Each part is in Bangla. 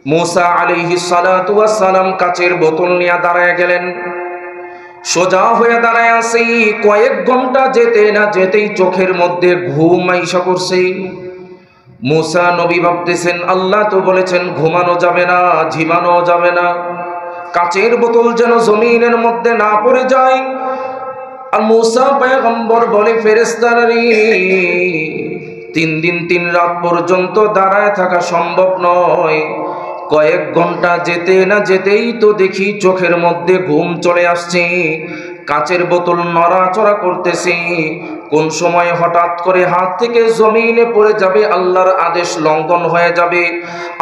मूसा आलैहिस्सालातु वास्सालाम काचेर बोतल निয়ে দাঁড়ায় গেলেন। সোজা হয়ে দাঁড়ায় আছে, কয়েক ঘন্টা যেতে না যেতেই চোখের মধ্যে ঘুম আইসা করছে। मूसा नबी ভাবতেছেন আল্লাহ তো বলেছেন ঘুমানো যাবে না, ঝিমানো যাবে না, কাচের বোতল যেন জমিনের মধ্যে না পড়ে যায়। আর मूसा পয়গম্বর বলে ফেরেশতারা রে, 3 দিন 3 রাত পর্যন্ত দাঁড়ায় থাকা সম্ভব নয়। কয়েক ঘন্টা যেতে না যেতেই তো দেখি চোখের মধ্যে ঘুম চলে আসছে, কাচের বোতল নড়াচড়া করতেছে। কোন সময় হঠাৎ করে হাত থেকে জমিনে পড়ে যাবে, আল্লাহর আদেশ লঙ্ঘন হয়ে যাবে।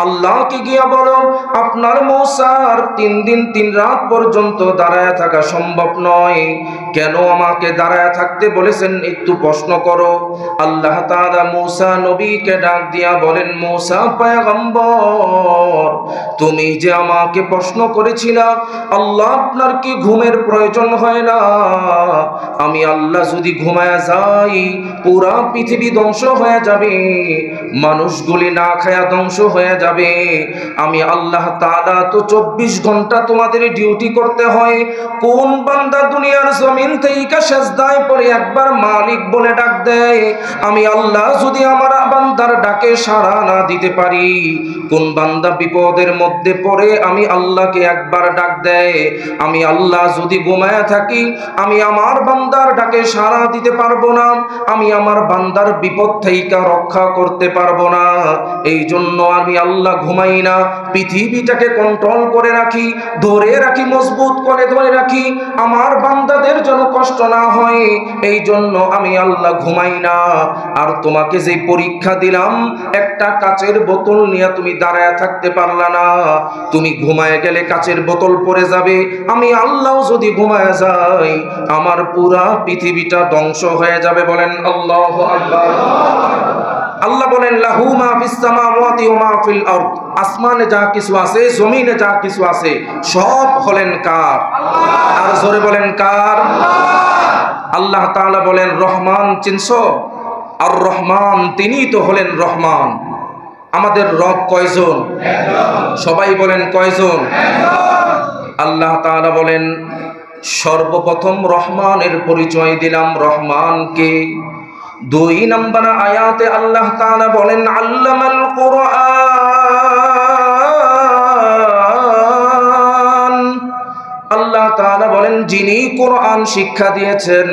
আল্লাহকে গিয়া বলো আপনার মূসার 3 দিন 3 রাত পর্যন্ত দাঁড়ায় থাকা সম্ভব নয়, কেন আমাকে দাঁড়ায় থাকতে বলেছেন একটু প্রশ্ন করো। আল্লাহ তাআলা মূসা নবীকে ডাক দিয়া বলেন মূসা পয়গম্বর, তুমি যে আমাকে প্রশ্ন করেছিলা আল্লাহ আপনার কি ঘুমের প্রয়োজন হয় না? আমি আল্লাহ যদি ঘুমায়া যাই পুরা পৃথিবী ধ্বংস হয়ে যাবে, মানুষগুলি না খায়া ধ্বংস হয়ে যাবে। আমি আল্লাহ তাআলা তো 24 ঘন্টা তোমাদের ডিউটি করতে হয়। কোন বান্দা দুনিয়ার জমিন থেকে সেজদায় পড়ে একবার মালিক বলে ডাক দেয়, আমি আল্লাহ যদি আমার বান্দার ডাকে সাড়া না দিতে পারি? কোন বান্দা বিপদের মধ্যে পড়ে আমি আল্লাহকে একবার ডাক দেয়, আমি আল্লাহ যদি ঘুমায়া থাকি আমি আমার বান্দার ডাকে সাড়া দিতে পারবো না, আমি আমার বান্দার বিপদ থেকে রক্ষা করতে পারবো না। এই জন্য আমি আল্লাহ ঘুমাই না, পৃথিবীটাকে কন্ট্রোল করে রাখি, ধরে রাখি, মজবুত করে ধরে রাখি, আমার বান্দাদের যেন কষ্ট না হয়। এই জন্য আমি আল্লাহ ঘুমাই না। আর তোমাকে যে পরীক্ষা দিলাম, একটা কাচের বোতল নিয়ে তুমি দাঁড়ায় থাকতে পারলা না, তুমি ঘুমায় গেলে কাচের বোতল পড়ে যাবে। আমি আল্লাহ যদি ঘুমায় যাই আমার পুরা পৃথিবীটা ধ্বংস হয়ে যাবে। বলেন আল্লাহু আকবার। আল্লাহ বলেন লাহু মা ফিস সামাওয়াতি ওয়া মা ফিল আরদ, আসমানে যা কিছু আছে জমিনে যা কিছু আছে সব হলেন কার? আল্লাহ। আর জোরে বলেন কার? আল্লাহ। আল্লাহ তাআলা বলেন রহমান চিনছো? আর রহমান তিনি তো হলেন রহমান। আমাদের রব কয়জন? একজন। সবাই বলেন কয়জন? একজন। আল্লাহ তাআলা বলেন সর্বপ্রথম রহমানের পরিচয় দিলাম, রহমানকে। 2 নম্বর আয়াতে আল্লাহ তাআলা বলেন আল্লামাল কুরআন, আল্লাহ তাআলা বলেন যিনি কোরআন শিক্ষা দিয়েছেন।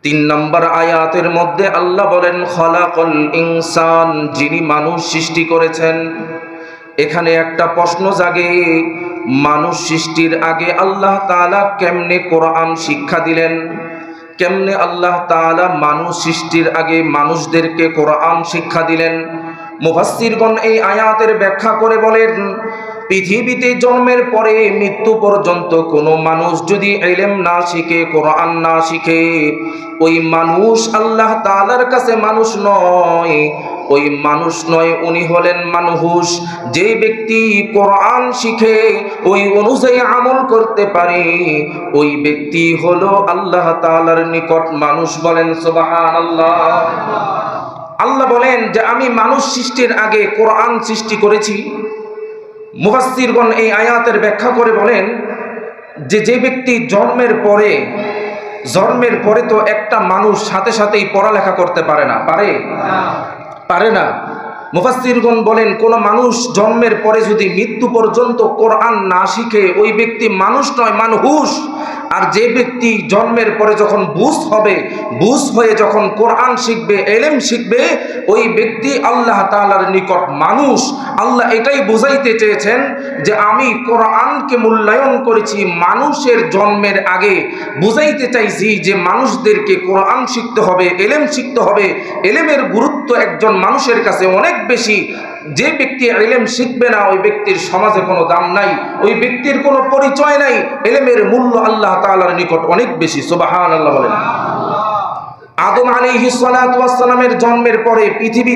3 নম্বর আয়াতের মধ্যে আল্লাহ বলেন খলাকাল ইনসান, যিনি মানুষ সৃষ্টি করেছেন। এখানে একটা প্রশ্ন জাগে, মানুষ সৃষ্টির আগে আল্লাহ তাআলা কেমনে কোরআন শিক্ষা দিলেন? কেমনে আল্লাহ তাআলা মানুষ সৃষ্টির আগে মানুষদেরকে কোরআন শিক্ষা দিলেন? মুফাসসিরগণ এই আয়াতের ব্যাখ্যা করে বলেন পৃথিবীতে জন্মের পরে মৃত্যু পর্যন্ত কোনো মানুষ যদি ইলম না শিখে, কোরআন না শিখে, ওই মানুষ আল্লাহ তাআলার কাছে মানুষ নয়। ওই মানুষ নয়, উনি হলেন মানুষ। যে ব্যক্তি কোরআন শিখে ওই অনুযায়ী আমল করতে পারে, ওই ব্যক্তি হলো আল্লাহ তাআলার নিকট মানুষ। বলেন সুবহানাল্লাহ। আল্লাহ বলেন যে আমি মানুষ সৃষ্টির আগে কোরআন সৃষ্টি করেছি। মুফাসসিরগণ এই আয়াতের ব্যাখ্যা করে বলেন যে ব্যক্তি জন্মের পরে তো একটা মানুষ সাথে সাথেই পড়ালেখা করতে পারে না, পারে না। মুফাসসিরগণ বলেন কোন মানুষ জন্মের পরে যদি মৃত্যু পর্যন্ত কোরআন না শিখে ওই ব্যক্তি মানুষ নয়, মানুষ। আর যে ব্যক্তি জন্মের পরে যখন বুঝ হয়ে যখন কোরআন শিখবে, ইলম শিখবে, ওই ব্যক্তি আল্লাহ তাআলার নিকট মানুষ। আল্লাহ এটাই বুঝাইতে চেয়েছেন যে আমি কোরআনকে মূল্যায়ন করেছি মানুষের জন্মের আগে। বুঝাইতে চাইছি যে মানুষদেরকে কোরআন শিখতে হবে, ইলম শিখতে হবে। ইলমের গুরুত্ব একজন মানুষের কাছে অনেক বেশি। যে ব্যক্তি ইলম শিখবে না ওই ব্যক্তির সমাজে কোনো দাম নাই, ওই ব্যক্তির কোনো পরিচয় নাই। ইলমের মূল্য আল্লাহ তাআলার নিকট অনেক বেশি। সুবহানাল্লাহ বলেন। আদম আলাইহিস সালাতু ওয়াস সালামের জন্মের পরে পৃথিবী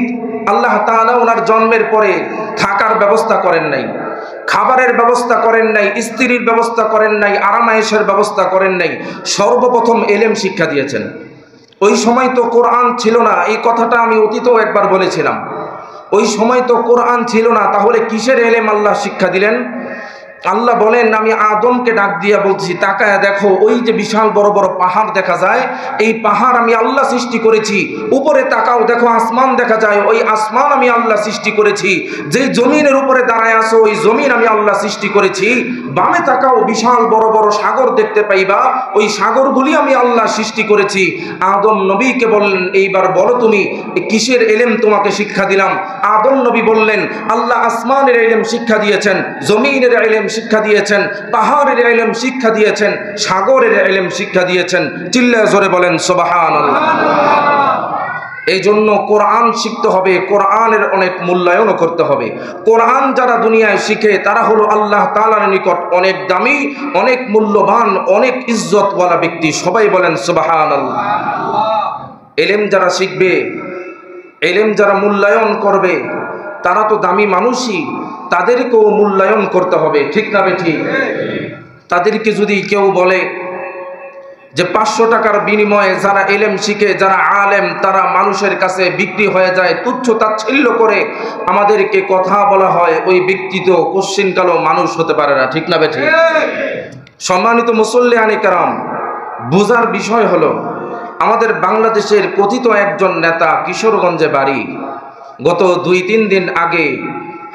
আল্লাহ তাআলা ওনার জন্মের পরে থাকার ব্যবস্থা করেন নাই, খাবারের ব্যবস্থা করেন নাই, স্ত্রীর ব্যবস্থা করেন নাই, আরামায়েশের ব্যবস্থা করেন নাই। সর্বপ্রথম ইলম শিক্ষা দিয়েছেন। ওই সময় তো কোরআন ছিল না, এই কথাটা আমি অতীতেও একবার বলেছিলাম। ওই সময় তো কোরআন ছিল না, তাহলে কিসের এলেম আল্লাহ শিক্ষা দিলেন? আল্লাহ বলেন, আমি আদমকে ডাক দিয়া বলছি, তাকায় দেখো ওই যে বিশাল বড় বড় পাহাড় দেখা যায়, এই পাহাড় আমি আল্লাহ সৃষ্টি করেছি। উপরে তাকাও, দেখো আসমান দেখা যায়, ওই আসমান আমি আল্লাহ সৃষ্টি করেছি। যেই জমিনের উপরে দাঁড়ায় আছো ওই জমিন আমি আল্লাহ সৃষ্টি করেছি। বামে তাকাও, বিশাল বড় বড় সাগর দেখতে পাইবা, ওই সাগরগুলি আমি আল্লাহ সৃষ্টি করেছি। আদম নবীকে বললেন, এইবার বলো তুমি কিসের এলেম তোমাকে শিক্ষা দিলাম? আদম নবী বললেন, আল্লাহ আসমানের এলেম শিক্ষা দিয়েছেন, জমিনের এলেম শিক্ষা দিয়েছেন, পাহাড়ের ইলম শিক্ষা দিয়েছেন, সাগরের ইলম শিক্ষা দিয়েছেন। চিল্লায়ে জোরে বলেন সুবহানাল্লাহ। এই জন্য কোরআন শিখতে হবে, কোরআনের অনেক মূল্যায়নও করতে হবে। কোরআন যারা দুনিয়ায় শিখে তারা হলো আল্লাহ তাআলার নিকট অনেক দামি, অনেক মূল্যবান, অনেক ইজ্জতওয়ালা ব্যক্তি। সবাই বলেন সুবহানাল্লাহ। ইলম যারা শিখবে, ইলম যারা মূল্যায়ন করবে, তারা তো দামি মানুষই, তাদেরকেও মূল্যায়ন করতে হবে, ঠিক না বেঠিক? তাদেরকে যদি কেউ বলে যে 500 টাকার বিনিময়ে যারা ইলম শিখে, যারা আলেম, তারা মানুষের কাছে বিক্রি হয়ে যায়, তুচ্ছ তাচ্ছিল্য করে আমাদেরকে কথা বলা হয়, ওই ব্যক্তি তো কোশ্চিনকালও মানুষ হতে পারে না, ঠিক না বেঠিক? সম্মানিত মুসল্লিয়ানে কেরাম, বুঝার বিষয় হলো আমাদের বাংলাদেশের কথিত একজন নেতা, কিশোরগঞ্জে বাড়ি, গত 2-3 দিন আগে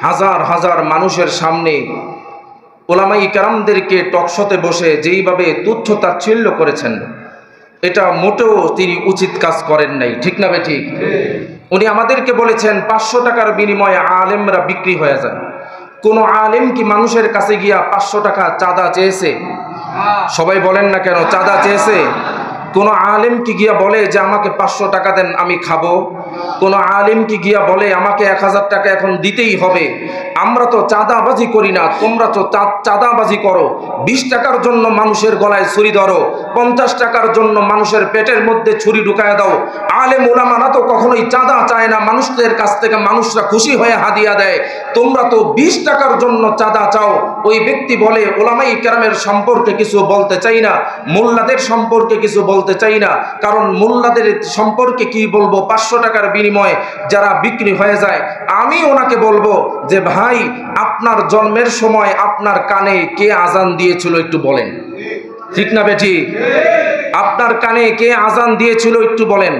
হাজার হাজার মানুষের সামনে ওলামাই কেরামদেরকে টকশোতে বসে যেইভাবে তুচ্ছ তাচ্ছিল্য করেছেন, এটা মোটেও তিনি উচিত কাজ করেন নাই, ঠিক না বেঠিক? উনি আমাদেরকে বলেছেন 500 টাকার বিনিময়ে আলেমরা বিক্রি হয়ে যায়। কোন আলেম কি মানুষের কাছে গিয়া 500 টাকা চাঁদা চেয়েছে? সবাই বলেন না কেন, চাঁদা চেয়েছে? কোন আলেম কি গিয়া বলে যে আমাকে 500 টাকা দেন আমি খাবো? কোন আলেম কি গিয়া বলে আমাকে 1000 টাকা এখন দিতেই হবে? আমরা তো চাঁদাবাজি করি না, তোমরা তো চাঁদাবাজি করো। 20 টাকার জন্য মানুষের গলায় ছুরি ধরো, 50 টাকার জন্য মানুষের পেটের মধ্যে ছুরি ঢুকায় দাও। আলেম ওলামারা তো কখনোই চাঁদা চায় না, মানুষদের কাছ থেকে মানুষরা খুশি হয়ে হাদিয়া দেয়। তোমরা তো 20 টাকার জন্য চাঁদা চাও। ওই ব্যক্তি বলে, ওলামাই কেরামের সম্পর্কে কিছু বলতে চাই না, মোল্লাদের সম্পর্কে কিছু বলতে চাই না, কারণ মোল্লাদের সম্পর্কে কি বলবো? 500 টাকার বিনিময়ে যারা বিক্রি হয়ে যায়। আমি ওনাকে বলবো যে ভাই, আপনার জন্মের সময় আপনার কানে কে আজান দিয়েছিল একটু বলেন, ঠিক না বেঠি? আপনার কানে কে আজান দিয়েছিল একটু বলেন।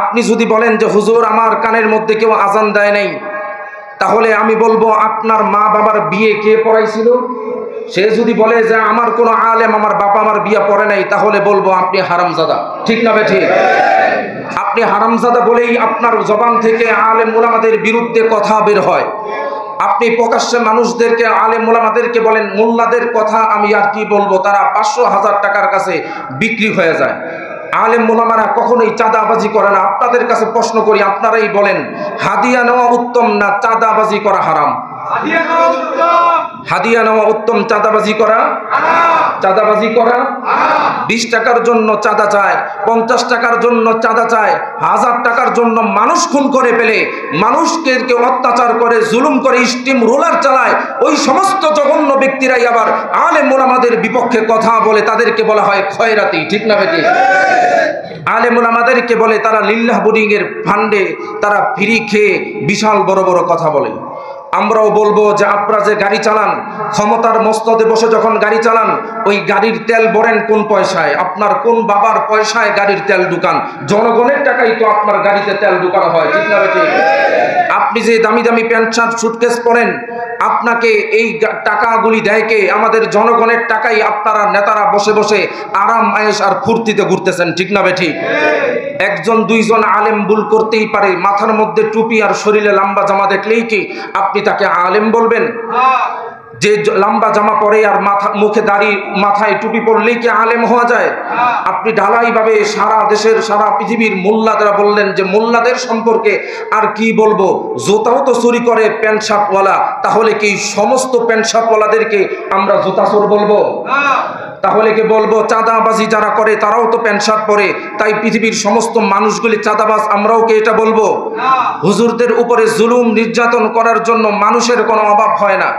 আপনি যদি বলেন যে হুজুর আমার কানের মধ্যে কেউ আজান দেয় নাই, তাহলে আমি বলবো আপনার মা বাবার বিয়ে কে পড়াইছিল? সে যদি বলে যে আমার কোনো আলেম, আমার বাবা আমার বিয়ে পড়ে নাই, তাহলে বলবো আপনি হারামজাদা, ঠিক না বেঠি? আপনি হারামজাদা বলেই আপনার জবান থেকে আলেম ওলামাদের বিরুদ্ধে কথা বের হয়। আপনি প্রকাশ্যে মানুষদেরকে, আলেম ওলামাদেরকে বলেন মোল্লাদের কথা আমি আর কি বলবো, তারা 500-1000 টাকার কাছে বিক্রি হয়ে যায়। আলেম ওলামারা কখনোই চাঁদাবাজি করে না। আপনাদের কাছে প্রশ্ন করি, আপনারাই বলেন, হাদিয়া নেওয়া উত্তম না চাঁদাবাজি করা হারাম? হাদিয়া নেওয়া উত্তম, চাঁদাবাজি করা চাঁদাবাজি করা 20 টাকার জন্য চাঁদা চায়, 50 টাকার জন্য চাঁদা চায়, 1000 টাকার জন্য মানুষ খুন করে ফেলে, মানুষকে অত্যাচার করে, জুলুম করে, স্টিম রোলার চালায়। ওই সমস্ত জঘন্য ব্যক্তিরাই আবার আলেম ওলামাদের বিপক্ষে কথা বলে, তাদেরকে বলা হয় খয়রাতি, ঠিক না বেটি? আলেম ওলামাদেরকে বলে তারা লিল্লাহ বোর্ডিং এর ফান্ডে তারা ফ্রি খেয়ে বিশাল বড় বড় কথা বলে। আমরাও বলবো যে আপনারা যে গাড়ি চালান, ক্ষমতার মস্তদে বসে যখন গাড়ি চালান, ওই গাড়ির তেল ভরেন কোন পয়সায়? আপনার কোন বাবার পয়সায় গাড়ির তেল ঢুকান? জনগণের টাকাই তো আপনার গাড়িতে তেল ঢুকানো হয়, ঠিক না বেটি? আপনি যে দামি দামি প্যান্ট শার্ট সুটকেস পরেন, আপনাকে এই টাকাগুলি দেয় কে? আমাদের জনগণের টাকাই আপনারা নেতারা বসে বসে আরাম আয়েশ আর ফুর্তিতে ঘুরতেছেন, ঠিক না বেঠি? একজন দুইজন আলেম ভুল করতেই পারে, মাথার মধ্যে টুপি আর শরীরে লম্বা জামা দেখলেই কি আপনি তাকে আলেম বলবেন? যে লম্বা জামা পরে আর মুখে দাড়ি, মাথায় টুপি পরলেই কি আলেম হওয়া যায়? আপনি ঢালাই ভাবে সারা দেশের, সারা পৃথিবীর মোল্লাদেরা বললেন যে মোল্লাদের সম্পর্কে আর কি বলবো, জুতাও তো চুরি করে প্যান্ট শার্টওয়ালা, তাহলে কি সমস্ত প্যান্ট শার্টওয়ালাদেরকে আমরা জুতা চোর বলবো? তাহলে কি বলবো চাঁদাবাজি যারা করে তারাও তো প্যান্ট শার্ট পরে, তাই পৃথিবীর সমস্ত মানুষগুলি চাঁদাবাজ, আমরাও কি এটা বলবো? হুজুরদের উপরে জুলুম নির্যাতন করার জন্য মানুষের কোনো অভাব হয় না।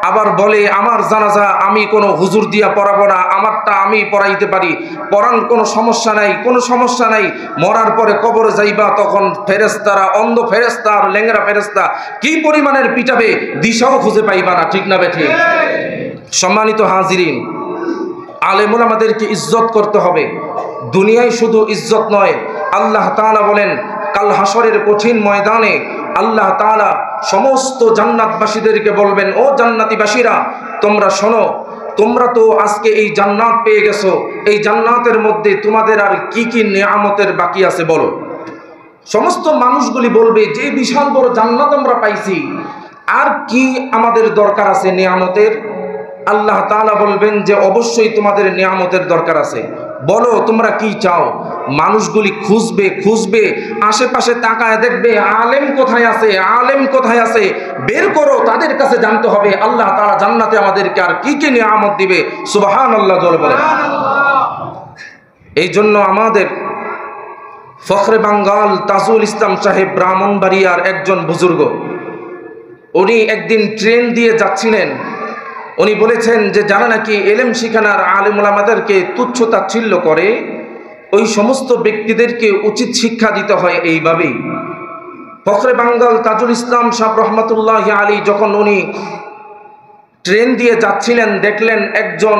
আবার বলে আমার জানাজা আমি কোনো হুজুর দিয়া পড়াবো না, আমারটা আমি পড়াইতে পারি, পড়ান কোনো সমস্যা নাই, কোনো সমস্যা নাই। মরার পরে কবরে যাইবা তখন ফেরেশতারা, অন্ধ ফেরেশতা আর ল্যাংড়া ফেরেশতা কি পরিমাণের পিটাবে দিশাও খুঁজে পাইবা না, ঠিক না বেঠিক? সম্মানিত হাজিরিন, আলেম ওলামাদেরকে ইজ্জত করতে হবে। দুনিয়ায় শুধু ইজ্জত নয়, আল্লাহ তাআলা বলেন কাল হাসরের কঠিন ময়দানে আল্লাহ তাআলা সমস্ত জান্নাতবাসীদেরকে বলবেন, ও জান্নাতীবাসীরা তোমরা শোনো, তোমরা তো আজকে এই জান্নাত পেয়ে গেছো, এই জান্নাতের মধ্যে তোমাদের আর কি কি নিয়ামতের বাকি আছে বলো। সমস্ত মানুষগুলি বলবে যে বিশাল বড় জান্নাত আমরা পাইছি, আর কি আমাদের দরকার আছে নিয়ামতের? আল্লাহ তাআলা বলবেন যে অবশ্যই তোমাদের নিয়ামতের দরকার আছে, বলো তোমরা কি চাও। মানুষগুলি খুঁজবে খুঁজবে, আশেপাশে তাকায় দেখবে আলেম কোথায় আছে, আলেম কোথায় আছে, বের করো, তাদের কাছে জানতে হবে আল্লাহ তাআলা জান্নাতে আমাদেরকে আর কি কি নিয়ামত দিবে। সুবহানাল্লাহ জোরে বলেন। এই জন্য আমাদের ফখরে বাঙ্গাল তাজুল ইসলাম সাহেব ব্রাহ্মণবাড়িয়ার একজন বুজুর্গ, উনি একদিন ট্রেন দিয়ে যাচ্ছিলেন। উনি বলেছেন যে যারা নাকি এলেম শিখানার আলেম ওলামাদেরকে তুচ্ছ তাচ্ছিল্য করে, ওই সমস্ত ব্যক্তিদেরকে উচিত শিক্ষা দিতে হয় এইভাবেই। ফখরে বাঙ্গাল তাজুল ইসলাম সাহেব রহমতুল্লাহ আলী যখন উনি ট্রেন দিয়ে যাচ্ছিলেন, দেখলেন একজন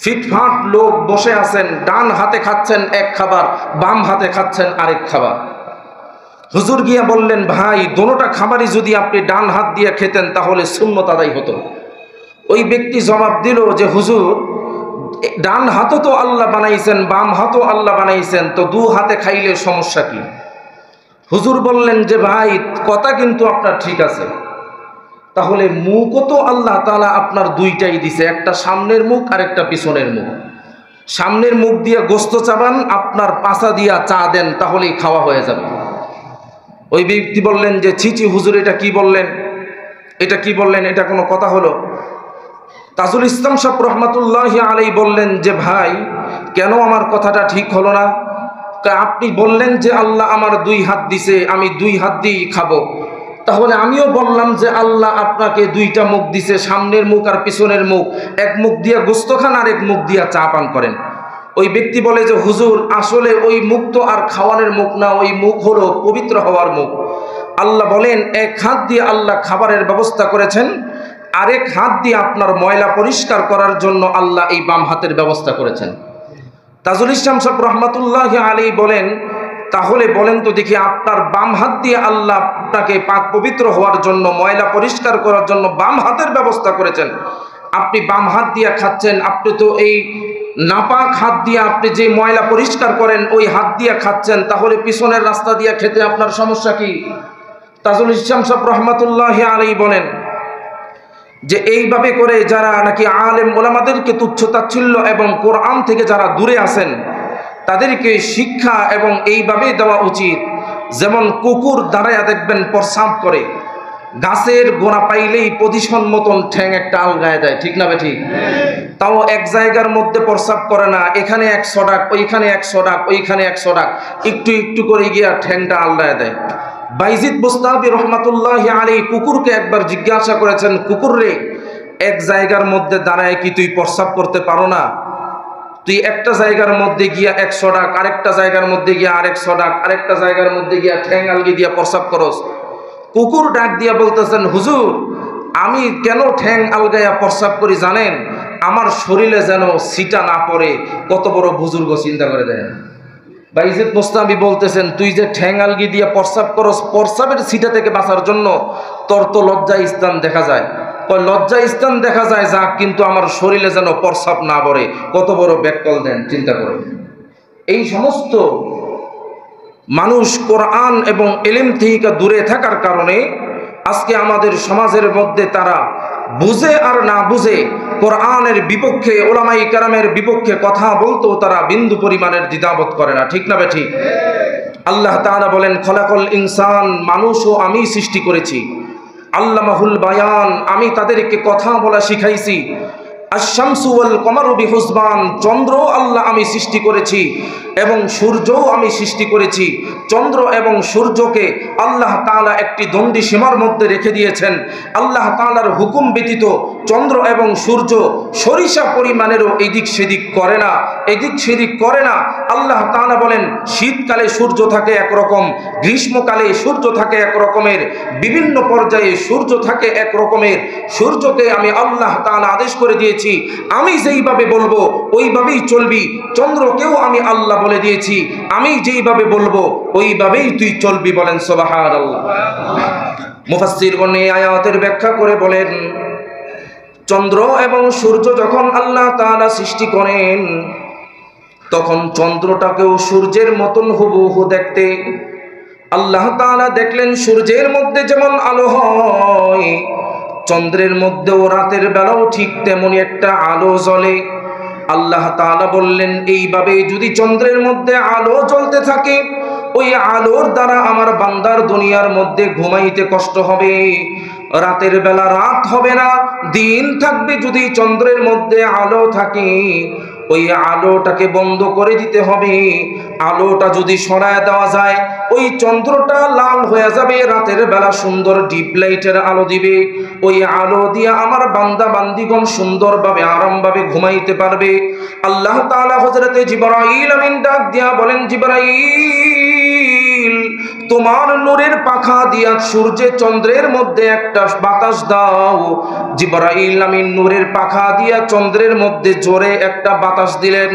ফিটফাট লোক বসে আছেন, ডান হাতে খাচ্ছেন এক খাবার, বাম হাতে খাচ্ছেন আরেক খাবার। হুজুর গিয়া বললেন, ভাই দোনোটা খাবারই যদি আপনি ডান হাত দিয়ে খেতেন তাহলে সুন্নত আদায় হতো। ওই ব্যক্তি জবাব দিল যে হুজুর, ডান হাতও তো আল্লাহ বানাইছেন, বাম হাতও আল্লাহ বানাইছেন, তো দু হাতে খাইলে সমস্যা কি? হুজুর বললেন যে ভাই কথা কিন্তু আপনার ঠিক আছে, তাহলে মুখও তো আল্লাহ তাআলা আপনার দুইটাই দিছে, একটা সামনের মুখ আর একটা পিছনের মুখ। সামনের মুখ দিয়ে গোস্ত চাবান, আপনার পাছা দিয়া চা দেন, তাহলেই খাওয়া হয়ে যাবে। ওই ব্যক্তি বললেন যে ছি ছি হুজুর, এটা কি বললেন, এটা কি বললেন, এটা কোনো কথা হলো? তাজুল ইসলাম সাহেব রহমতুল্লাহ আলাইহি বললেন যে ভাই কেন আমার কথাটা ঠিক হলো না? আপনি বললেন যে আল্লাহ আমার দুই হাত দিছে, আমি দুই হাত দিয়েই খাবো, তাহলে আমিও বললাম যে আল্লাহ আপনাকে দুইটা মুখ দিছে, সামনের মুখ আর পিছনের মুখ, এক মুখ দিয়ে গোস্ত খান আর এক মুখ দিয়ে চা পান করেন। ওই ব্যক্তি বলে যে হুজুর আসলে ওই মুখ তো আর খাওয়ানোর মুখ না, ওই মুখ হলো পবিত্র হওয়ার মুখ। আল্লাহ বলেন এক হাত দিয়ে আল্লাহ খাবারের ব্যবস্থা করেছেন, আরেক হাত দিয়ে আপনার ময়লা পরিষ্কার করার জন্য আল্লাহ এই বাম হাতের ব্যবস্থা করেছেন। তাজুল ইসলাম সাহেব রহমতুল্লাহ আলাইহি বলেন, তাহলে বলেন তো দেখি, আপনার বাম হাত দিয়ে আল্লাহ আপনাকে পাক পবিত্র হওয়ার জন্য, ময়লা পরিষ্কার করার জন্য বাম হাতের ব্যবস্থা করেছেন, আপনি বাম হাত দিয়ে খাচ্ছেন, আপনি তো এই নাপাক হাত দিয়ে আপনি যে ময়লা পরিষ্কার করেন ওই হাত দিয়ে খাচ্ছেন, তাহলে পিছনের রাস্তা দিয়ে খেতে আপনার সমস্যা কি? তাজুল ইসলাম সাহেব রহমতুল্লাহ আলাইহি বলেন যে এইভাবে করে যারা নাকি আলেম ওলামাদেরকে তুচ্ছ তাচ্ছিল্য এবং কোরআন থেকে যারা দূরে আছেন, তাদেরকে শিক্ষা এবং এইভাবে দেওয়া উচিত। যেমন কুকুর দাঁড়ায়া দেখবেন প্রস্রাব করে, গাছের গোড়া পাইলেই পজিশন মতন ঠ্যাং একটা আলগায় দেয়, ঠিক না বেঠিক? তাও এক জায়গার মধ্যে প্রস্রাব করে না, এখানে 100 ডাক, ওইখানে 100 ডাক, ওইখানে 100 ডাক, একটু একটু করে গিয়া ঠ্যাংটা আলগায় দেয়। বাইজিদ বুস্তামি রহমাতুল্লাহ আলাইহি কুকুরকে একবার জিজ্ঞাসা করেছেন, কুকুর রে, এক জায়গার মধ্যে দাঁড়ায় কি তুই প্রস্রাব করতে পারো না? তুই একটা জায়গার মধ্যে গিয়া 100 ডাক, আরেকটা জায়গার মধ্যে গিয়া আরেক 100 ডাক, আরেকটা জায়গার মধ্যে গিয়া ঠ্যাং আলগি দিয়া প্রস্রাব করস। কুকুর ডাক দিয়া বলতেছেন, হুজুর আমি কেন ঠ্যাং আলগাইয়া প্রস্রাব করি জানেন? আমার শরীরে যেন সিটা না পড়ে। কত বড় বুজুর্গ, চিন্তা করে দেন। বাইজিদ মুস্তামি বলতেছেন, তুই যে ঠ্যাং আলগি দিয়ে প্রস্রাব করস, প্রস্রাবের সিটা থেকে বাঁচার জন্য তোর তো লজ্জা স্থান দেখা যায়। লজ্জা স্থান দেখা যায় যাক, কিন্তু আমার শরীরে যেন প্রস্রাব না পড়ে। কত বড় ব্যাককল দেন, চিন্তা করেন। এই সমস্ত মানুষ কোরআন এবং ইলম থেকে দূরে থাকার কারণে আজকে আমাদের সমাজের মধ্যে তারা বুঝে আর না বুঝে কোরআনের বিপক্ষে, ওলামাই কেরামের বিপক্ষে কথা বলতেও তারা বিন্দু পরিমাণের দ্বিধাবোধ করে না, ঠিক না বেঠিক? আল্লাহ তাআলা বলেন, খলাকল ইনসান, মানুষও আমি সৃষ্টি করেছি, আল্লামাহুল বায়ান, আমি তাদেরকে কথা বলা শিখাইছি। আশ-শামসু ওয়াল কমারু বিহুসবান, চন্দ্র আল্লাহ আমি সৃষ্টি করেছি এবং সূর্যও আমি সৃষ্টি করেছি। চন্দ্র এবং সূর্যকে আল্লাহ তাআলা একটি দণ্ডি সীমার মধ্যে রেখে দিয়েছেন। আল্লাহ তাআলার হুকুম ব্যতীত চন্দ্র এবং সূর্য সরিষা পরিমাণেরও এদিক সেদিক করে না, এদিক সেদিক করে না। আল্লাহ তাআলা বলেন শীতকালে সূর্য থাকে একরকম, গ্রীষ্মকালে সূর্য থাকে এক রকমের, বিভিন্ন পর্যায়ে সূর্য থাকে এক রকমের। সূর্যকে আমি আল্লাহ তাআলা আদেশ করে দিয়েছি, আমি যেইভাবে বলবো ওইভাবেই চলবি। চন্দ্রকেও আমি আল্লাহ বলে দিয়েছি, আমি যেইভাবে বলবো ওইভাবেই তুই চলবি। বলেন সুবহানাল্লাহ। মুফাসসিরগণ এই আয়াতের ব্যাখ্যা করে বলেন, চন্দ্র এবং সূর্য যখন আল্লাহ তাআলা সৃষ্টি করেন তখন চন্দ্রটাকেও সূর্যের মতন হুবহু দেখতে। আল্লাহ তাআলা দেখলেন সূর্যের মধ্যে যেমন আলো হয়, চন্দ্রের মধ্যেও রাতের বেলাও ঠিক তেমনি একটা আলো জ্বলে। আল্লাহ তাআলা বললেন এইভাবে যদি চন্দ্রের মধ্যে আলো জ্বলতে থাকে, ওই আলোর দ্বারা আমার বান্দার দুনিয়ার মধ্যে ঘুমাইতে কষ্ট হবে, রাতের বেলা রাত হবে না, দিন থাকবে। যদি চন্দ্রের মধ্যে আলো থাকে ওই আলোটাকে বন্ধ করে দিতে হবে। আলোটা যদি সরায় দেওয়া যায় ওই চন্দ্রটা লাল হয়ে যাবে, রাতের বেলা সুন্দর ডিপ লাইটের আলো দিবে। ওই আলো দিয়ে আমার বান্দা বান্দিগণ সুন্দরভাবে আরামভাবে ঘুমাইতে পারবে। আল্লাহ তাআলা হযরতে জিবরাইল আমিন ডাক দিয়া বলেন, জিবরাইল তোমার নূরের পাখা দিয়া সূর্যে চন্দ্রের মধ্যে একটা বাতাস দাও। জিবরাইল আমিন নূরের পাখা দিয়া চন্দ্রের মধ্যে জোরে একটা বাতাস দিলেন।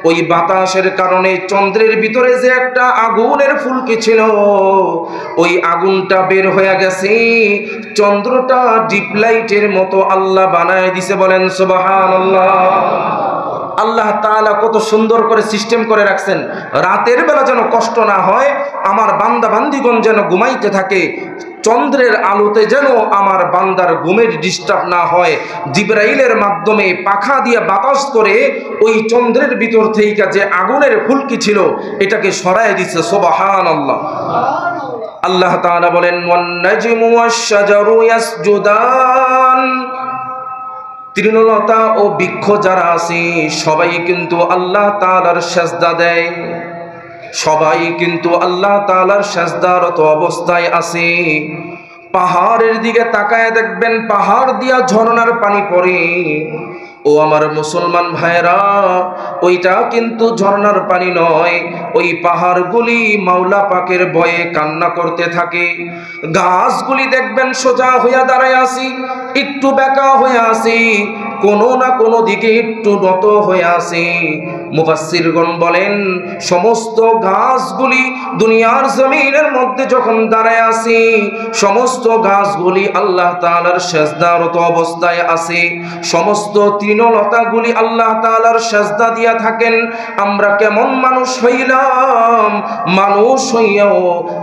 ওই বাতাসের কারণে চন্দ্রের ভিতরে যে একটা আগুনের ফুলকি ছিল ওই আগুনটা বের হয়ে গেছে, চন্দ্রটা ডিপ লাইটের মতো আল্লাহ বানায় দিছে। বলেন সুবহানাল্লাহ। আল্লাহ তাআলা কত সুন্দর করে সিস্টেম করে রাখছেন, রাতের বেলা যেন কষ্ট না হয়, আমার বান্দা বান্দিগণ যেন ঘুমাইতে থাকে, চন্দ্রের আলোতে যেন আমার বান্দার ঘুমের ডিস্টার্ব না হয়। জিবরাইলের মাধ্যমে পাখা দিয়ে বাতাস করে ওই চন্দ্রের ভিতর থেকে যে আগুনের ফুলকি ছিল এটাকে সরায় দিচ্ছে। সুবহানাল্লাহ। আল্লাহ তাআলা বলেন, ওয়ান নাজমু ওয়াশ-শাজারু ইয়াসজুদান, তৃণলতা ও বৃক্ষ যারা আছে সবাই কিন্তু আল্লাহ তাআলার সিজদা দেয়, সবাই কিন্তু আল্লাহ তাআলার সিজদারত অবস্থায় আছে। পাহাড়ের দিকে তাকায় দেখবেন পাহাড় দিয়া ঝর্ণার পানি পড়ে। ও আমার মুসলমান ভাইরা, ওইটা কিন্তু ঝর্ণার পানি নয়, ওই পাহাড়গুলি মাওলা পাকের ভয়ে কান্না করতে থাকে। গাছগুলি দেখবেন সোজা হইয়া দাঁড়ায় আসি, একটু বেঁকা হয়ে আসি, কোনো না কোনো দিকে একটু নত হয়ে আসি। মুফাসসিরগণ বলেন সমস্ত গাছগুলি দুনিয়ার জমিনের মধ্যে যখন দাঁড়ায় আসি, সমস্ত গাছগুলি আল্লাহ তাআলার সিজদারত অবস্থায় আছে, সমস্ত তৃণলতাগুলি আল্লাহ তাআলার সিজদা দিয়া থাকেন। আমরা কেমন মানুষ হইলাম, মানুষ হইয়াও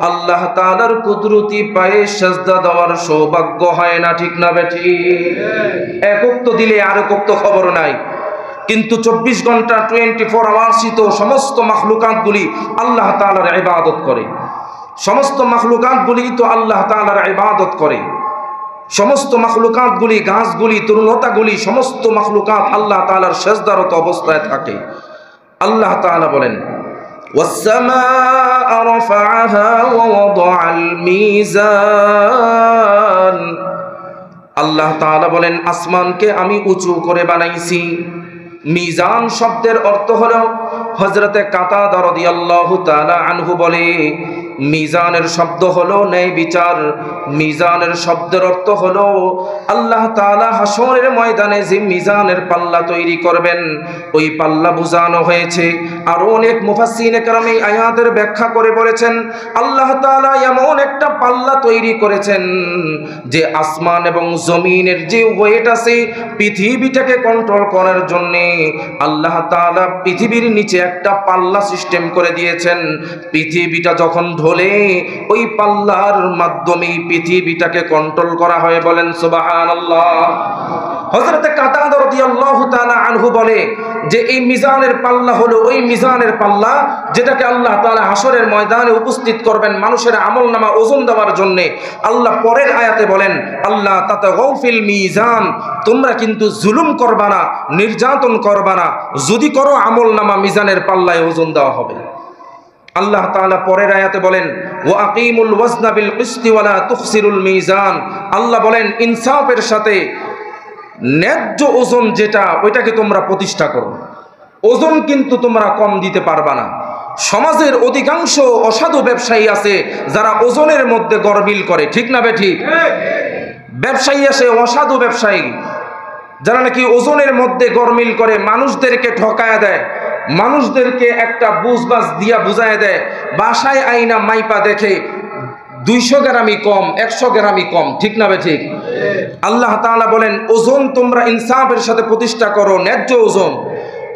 আল্লাহ তাআলার কুদরতি পায়ে সিজদা দেওয়ার সৌভাগ্য হয় না, ঠিক না বেঠি? একক তো দিলে আর একক তো খবর নাই, কিন্তু 24 ঘন্টা 24 আওয়ার্সই তো সমস্ত মাখলুকাতগুলি আল্লাহ তাআলার ইবাদত করে, সমস্ত মাখলুকাতগুলি তো আল্লাহ তাআলার ইবাদত করে, সমস্ত মাখলুকাতগুলি, গাছগুলি, তরুণতাগুলি, সমস্ত মাখলুকাত আল্লাহ তাআলার সিজদারত অবস্থায় থাকে। আল্লাহ তাআলা বলেন, ওয়াস-সামাআ রাফা'আহা ওয়া ওয়াদা'আল মিজান। আল্লাহ তাআলা বলেন আসমানকে আমি উঁচু করে বানাইছি। মিজান শব্দের অর্থ হলো, হযরতে কাতাদা রাদিয়াল্লাহু তাআলা আনহু বলে মিজানের শব্দ হলো ন্যায় বিচার। মিজানের শব্দের অর্থ হলো আল্লাহ তাআলা হাসরের ময়দানে যে মিজানের পাল্লা তৈরি করবেন ওই পাল্লা বোঝানো হয়েছে। আর অনেক মুফাসসিরিনে কেরাম এই আয়াতের ব্যাখ্যা করে বলেছেন আল্লাহ তাআলা এমন একটা পাল্লা তৈরি করেছেন যে আসমান এবং জমিনের যে ওয়েট আছে পৃথিবীটাকে কন্ট্রোল করার জন্য আল্লাহ তাআলা পৃথিবীর নিচে একটা পাল্লা সিস্টেম করে দিয়েছেন। পৃথিবীটা যখন ঢলে ওই পাল্লার মাধ্যমে পৃথিবীটাকে কন্ট্রোল করা হয়। বলেন সুবহানাল্লাহ। হযরতে কাতাদা রাদিয়াল্লাহু তাআলা আনহু বলে যে এই মিজানের পাল্লা হলো ওই মিজানের পাল্লা যেটাকে আল্লাহ তাআলা হাসরের ময়দানে উপস্থিত করবেন মানুষের আমলনামা ওজন দেওয়ার জন্য। আল্লাহ পরের আয়াতে বলেন, আল্লাহ তাতাগাউ ফিল মিজান, তোমরা কিন্তু জুলুম করবা না, নির্যাতন করবা না, যদি করো আমলনামা মিজানের পাল্লায় ওজন দেওয়া হবে। আল্লাহ তাআলা পরের আয়াতে বলেন, ওয়া আকিমুল ওয়াজনা বিল কিসতি ওয়া লা তুখসিরুল মিজান, আল্লাহ বলেন ইনসাফের সাথে ন্যায্য ওজন যেটা ওইটাকে তোমরা প্রতিষ্ঠা করো, ওজন কিন্তু তোমরা কম দিতে পারবা না। সমাজের অধিকাংশ অসাধু ব্যবসায়ী আছে যারা ওজনের মধ্যে গরমিল করে, ঠিক না বেঠিক? ব্যবসায়ী আছে অসাধু ব্যবসায়ী যারা নাকি ওজনের মধ্যে গরমিল করে, মানুষদেরকে ঠকায়া দেয়, মানুষদেরকে একটা বুঝবাজ দিয়া বুঝায় দেয়, বাসায় আইনা মাইপা দেখে 200 গ্রামই কম, 100 গ্রামই কম, ঠিক না বেঠিক? আল্লাহ তাআলা বলেন ওজন তোমরা ইনসাফের সাথে প্রতিষ্ঠা করো, ন্যায্য ওজন,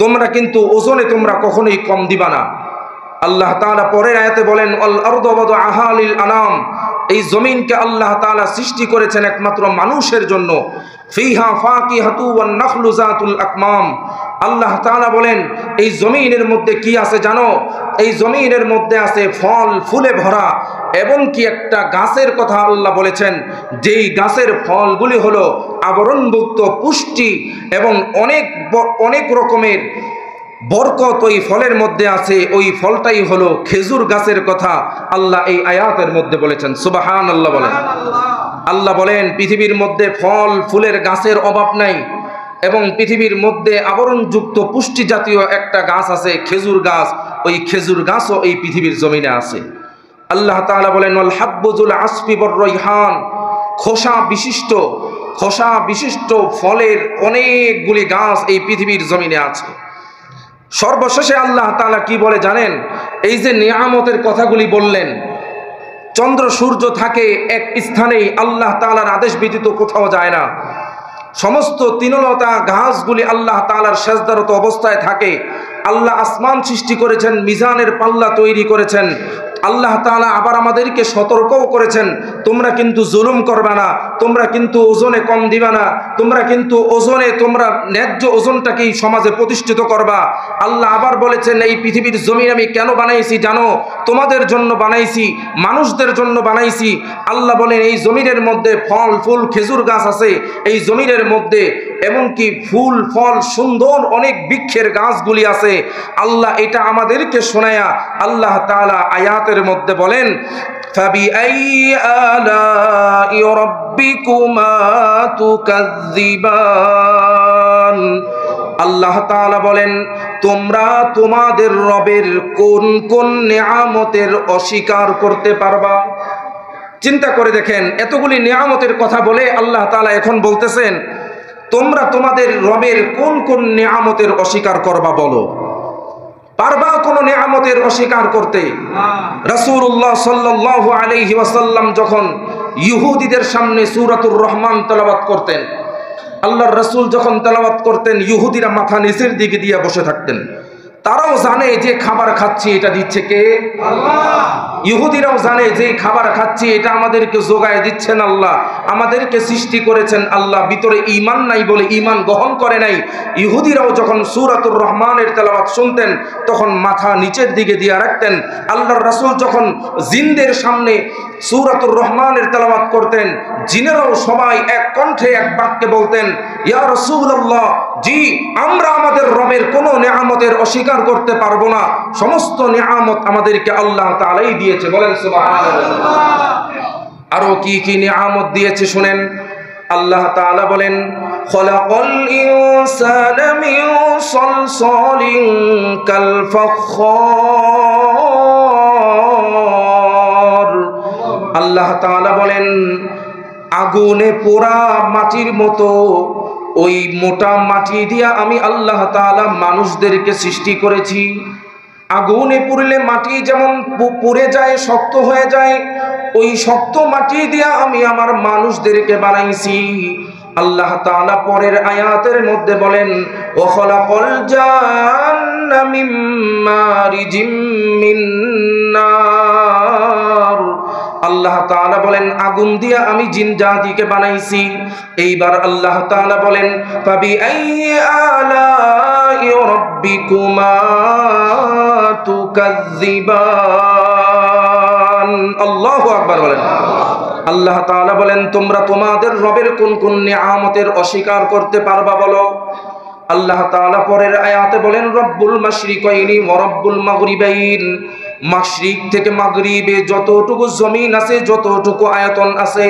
তোমরা কিন্তু ওজনে তোমরা কখনোই কম দিবা না। আল্লাহ তাআলা পরের আয়াতে বলেন, আল আরদু ওয়াদআহা লিল আনাম, এই জমিনকে আল্লাহ তাআলা সৃষ্টি করেছেন একমাত্র মানুষের জন্য। ফিহা ফাকিহাতু ওয়ান নাখলু যাতুল আকমাম, আল্লাহ তাআলা বলেন এই জমিনের মধ্যে কি আছে জানো? এই জমিনের মধ্যে আছে ফল ফুলে ভরা, এবং কি একটা গাছের কথা আল্লাহ বলেছেন, যেই গাছের ফলগুলি হলো আবরণভুক্ত, পুষ্টি এবং অনেক রকমের বরকত ওই ফলের মধ্যে আছে। ওই ফলটাই হলো খেজুর গাছের কথা আল্লাহ এই আয়াতের মধ্যে বলেছেন। সুবহানাল্লাহ বলেন। আল্লাহ বলেন পৃথিবীর মধ্যে ফল ফুলের গাছের অভাব নাই, এবং পৃথিবীর মধ্যে আবরণযুক্ত পুষ্টি জাতীয় একটা গাছ আছে, খেজুর গাছ। ওই খেজুর গাছও এই পৃথিবীর জমিনে আছে। আল্লাহ তাআলা বলেন ওয়াল হাব্বুল আসফি ওয়ার রাইহান, খোসা বিশিষ্ট ফলের অনেকগুলি গাছ এই পৃথিবীর জমিনে আছে। সর্বশেষে আল্লাহ তাআলা কি বলে জানেন? এই যে নিয়ামতের কথাগুলি বললেন, চন্দ্র সূর্য থাকে এক স্থানেই, আল্লাহ তাআলার আদেশ ব্যতীত কোথাও যায় না। সমস্ত তৃণলতা ঘাসগুলি আল্লাহ তাআলার সেজদারত অবস্থায় থাকে। আল্লাহ আসমান সৃষ্টি করেছেন, মিজানের পাল্লা তৈরি করেছেন। আল্লাহ তাআলা আবার আমাদেরকে সতর্কও করেছেন, তোমরা কিন্তু জুলুম করবে না, তোমরা কিন্তু ওজনে কম দিবা না, তোমরা কিন্তু ওজনে তোমরা ন্যায্য ওজনটাকেই সমাজে প্রতিষ্ঠিত করবা। আল্লাহ আবার বলেছেন এই পৃথিবীর জমিন আমি কেন বানাইছি জানো? তোমাদের জন্য বানাইছি, মানুষদের জন্য বানাইছি। আল্লাহ বলেন এই জমিনের মধ্যে ফল ফুল খেজুর গাছ আছে, এই জমিনের মধ্যে এমনকি ফুল ফল সুন্দর অনেক বৃক্ষের গাছগুলি আছে। আল্লাহ এটা আমাদেরকে শোনায়া আল্লাহ তাআলা আয়াতের মধ্যে বলেন ফাবিআইয়ি আলাই রাব্বিকুমা তুকাযযিবান, আল্লাহ তাআলা বলেন তোমরা তোমাদের রবের কোন কোন নিয়ামতের অস্বীকার করতে পারবা? চিন্তা করে দেখেন, এতগুলি নিয়ামতের কথা বলে আল্লাহ তাআলা এখন বলতেছেন তোমরা তোমাদের রবের কোন কোন নিয়ামতের অস্বীকার করবা বলো? পারবা কোন নিয়ামতের অস্বীকার করতে? রাসূলুল্লাহ সাল্লাল্লাহু আলাইহি ওয়াসাল্লাম যখন ইহুদিদের সামনে সূরাতুর রহমান তেলাওয়াত করতেন, আল্লাহর রাসূল যখন তেলাওয়াত করতেন, ইহুদিরা মাথা নিচের দিকে দিয়ে বসে থাকতেন। তারাও জানে যে খাবার খাচ্ছি এটা দিচ্ছে কে? আল্লাহ। ইহুদিরাও জানে যে খাবার খাচ্ছি এটা আমাদেরকে যোগায় দিচ্ছেন আল্লাহ, আমাদেরকে সৃষ্টি করেছেন আল্লাহ। ভিতরে ঈমান নাই বলে ঈমান গ্রহণ করে নাই। ইহুদিরাও যখন সূরাতুর রহমানের তেলাওয়াত শুনতেন তখন মাথা নিচের দিকে দিয়ে রাখতেন। আল্লাহর রাসূল যখন জিনদের সামনে সূরাতুর রহমানের তেলাওয়াত করতেন, জিনেরাও সবাই এক কণ্ঠে এক বাক্যে বলতেন ইয়া রাসূলুল্লাহ, জি আমরা আমাদের রবের কোনো নিয়ামতের অস্বীকার করতে পারবো না, সমস্ত নিয়ামত আমাদেরকে আল্লাহ তাআলাই দিয়েছে। বলেন সুবহানাল্লাহ। আরো কি কি নিয়ামত দিয়েছে শুনেন। আল্লাহ তাআলা বলেন খলাকাল ইনসানা মিন সালসালিন কাল ফাখখার, আল্লাহ তাআলা বলেন আগুনে পোড়া মাটির মতো ওই মোটা মাটি দিয়া আমি আল্লাহ তাআলা মানুষদেরকে সৃষ্টি করেছি। আগুনে পুড়লে মাটি যেমন পুড়ে যায়, শক্ত হয়ে যায়, ওই শক্ত মাটি দিয়া আমি আমার মানুষদেরকে বানাইছি। আল্লাহ তাআলা পরের আয়াতের মধ্যে বলেন ওয়া খলাকাল জান্না মিন মারিজিম মিন নার, আল্লাহ তাআলা বলেন আগুন দিয়া আমি জিন জাতিকে বানাইছি। এইবার আল্লাহ তাআলা বলেন ফাবিআইয়ি আলাই রাব্বিকুমা তুকাজ্জিবান। আল্লাহু আকবার বলেন। আল্লাহ তাআলা বলেন তোমরা তোমাদের রবের কোন কোন নিয়ামতের অস্বীকার করতে পারবা বলো। আল্লাহ তাআলা পরের আয়াতে বলেন রব্বুল মাশরিকাইনি ওয়া রব্বুল মাগরিবাইন। মাশরিক থেকে মাগরিবে যতটুকু জমিন আছে, যতটুকু আয়তন আছে,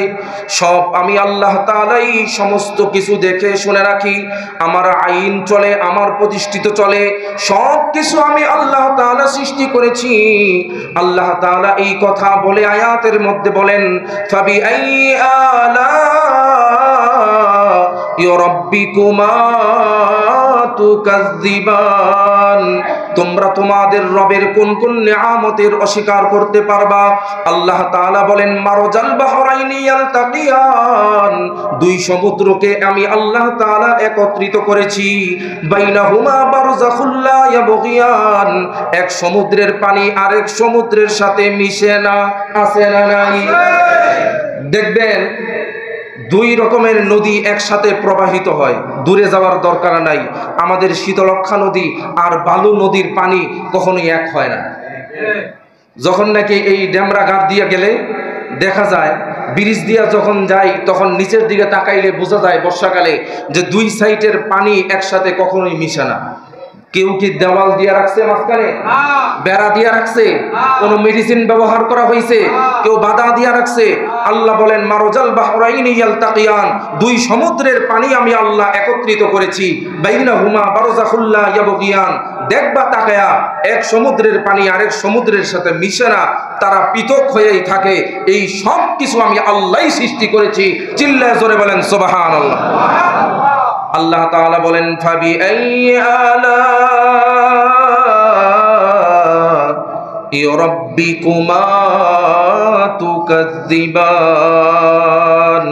সব আমি আল্লাহ তাআলাই সমস্ত কিছু দেখে শুনে রাখি। আমার আইন চলে, আমার প্রতিষ্ঠিত চলে, সব কিছু আমি আল্লাহ তাআলা সৃষ্টি করেছি। আল্লাহ তাআলা এই কথা বলে আয়াতের মধ্যে বলেন ফাবিআইয়ি আলাই রাব্বিকুমা তুকাজ্জিবান। তোমরা তোমাদের রবের কোন কোন নিয়ামতের অস্বীকার করতে পারবা? আল্লাহ তাআলা বলেন মারজাল বাহরাইনি ইয়ালতাকিয়ান। দুই সমুদ্রকে আমি আল্লাহ তাআলা একত্রিত করেছি। বাইনাহুমা বারযাখুল লা ইয়াবগিয়ান। এক সমুদ্রের পানি আরেক সমুদ্রের সাথে মিশে না, আছে না নাই? দেখবেন দুই রকমের নদী একসাথে প্রবাহিত হয়, দূরে যাওয়ার দরকার নাই। আমাদের শীতলক্ষা নদী আর বালু নদীর পানি কখনোই এক হয় না। যখন নাকি এই ডেমরা ঘাট দিয়ে গেলে দেখা যায়, ব্রিজ দিয়া যখন যাই তখন নিচের দিকে তাকাইলে বোঝা যায় বর্ষাকালে যে দুই সাইডের পানি একসাথে কখনোই মিশে না। কেউ কি দেওয়াল দিয়ে রাখছে মাঝখানে, বেড়া দিয়ে রাখছে, কোন মেডিসিন ব্যবহার করা হয়েছে, কেউ বাধা দিয়ে রাখছে? আল্লাহ বলেন মারজাল বাহরাইনি ইয়ালতাকিয়ান। দুই সমুদ্রের পানি আমি আল্লাহ একত্রিত করেছি। বাইনাহুমা বারযাখুল লা ইয়াবগিয়ান। দেখবা তাকায়া এক সমুদ্রের পানি আরেক সমুদ্রের সাথে মিশে না, তারা পৃথক হয়েই থাকে। এই সব কিছু আমি আল্লাহই সৃষ্টি করেছি। চিল্লায় জোরে বলেন সুবহানাল্লাহ। আল্লাহ তাআলা বলেন ফাবিআইয়ি আলাই রাব্বিকুমা তুকাজ্জিবান।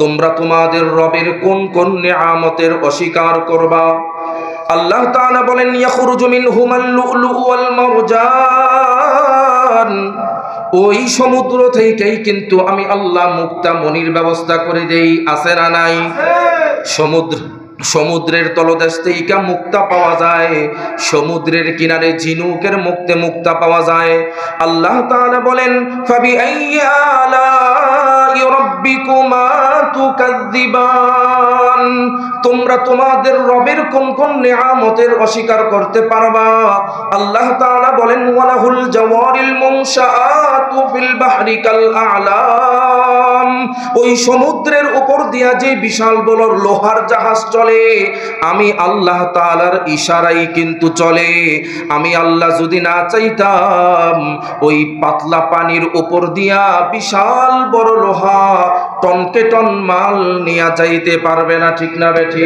তোমরা তোমাদের রবের কোন কোন নিয়ামতের অস্বীকার করবা? আল্লাহ তাআলা বলেন ইয়াখরুজু মিনহুমাল লুলু ওয়াল মারজান। ওই সমুদ্র থেকেই কিন্তু আমি আল্লাহ মুক্তা মনির ব্যবস্থা করে দেই, আছে না নাই? সমুদ্রের তলদেশ থেকে মুক্তা পাওয়া যায়, সমুদ্রের কিনারে ঝিনুকের মুক্তা পাওয়া যায়। আল্লাহ তাআলা বলেন ফাবিআইয়ি আলাই রাব্বিকুমা তুকাজ্জিবান। তোমরা তোমাদের রবের কোন কোন নিয়ামতের অস্বীকার করতে পারবা? আল্লাহ তাআলা বলেন ওয়ালাহুল জাওয়ারিল মুনশাআতু ফিল বাহরি কাল আ'লাম। ওই সমুদ্রের উপর দিয়া যে বিশাল বড় লোহার জাহাজ চলে, আমি আল্লাহ তাআলার ইশারাই কিন্তু চলে। আমি আল্লাহ যদি না চাইতাম ওই পাতলা পানির উপর দিয়া বিশাল বড় লোহা টনকে টন মাল নিয়ে যাইতে পারবে না, ঠিক না বেঠি?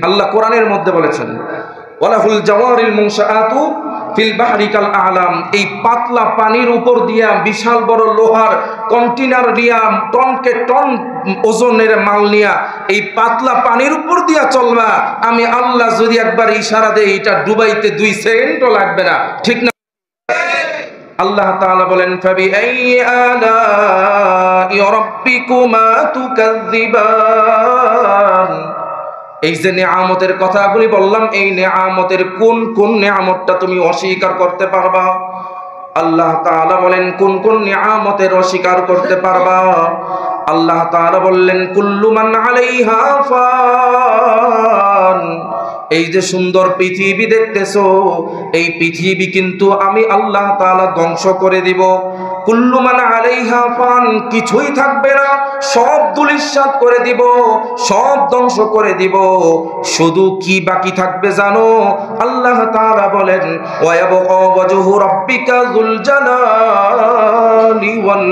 আল্লাহ কোরআনের মধ্যে বলেছেন ওয়ালাহুল জাওয়ারিল মুনশাআতু ফিল বাহরি কাল আ'লাম। এই পাতলা পানির উপর দিয়া বিশাল বড় লোহার কন্টেনার দিয়া টনকে টন ওজনের মাল নিয়া এই পাতলা পানির উপর দিয়া চলবা। আমি আল্লাহ যদি একবার ইশারা দেই এটা ডুবাইতে 2 সেকেন্ডও লাগবে না, ঠিক না? আল্লাহ তাআলা বলেন ফাবিআইয়ি আলাই রাব্বিকুমা তুকাজ্জিবান। এই যে নিয়ামতের কথাগুলি বললাম, এই নিয়ামতের কোন কোন নিয়ামতটা তুমি অস্বীকার করতে পারবা? আল্লাহ তাআলা বলেন কোন কোন নিয়ামতের অস্বীকার করতে পারবা? আল্লাহ তাআলা বললেন কুল্লু মান আলাইহা ফান। এই যে সুন্দর পৃথিবী দেখতেছো, এই পৃথিবী কিন্তু আমি আল্লাহ তাআলা ধ্বংস করে দিব। কুল্লু মান আলাইহা ফান, কিছুই থাকবে না, সব ধূলিসাৎ করে দিব, সব ধ্বংস করে দিব। শুধু কি বাকি থাকবে জানো? আল্লাহ তাআলা বলেন ওয়ায়াবকা ওয়াজহু রাব্বিকা যুল জালালি ওয়াল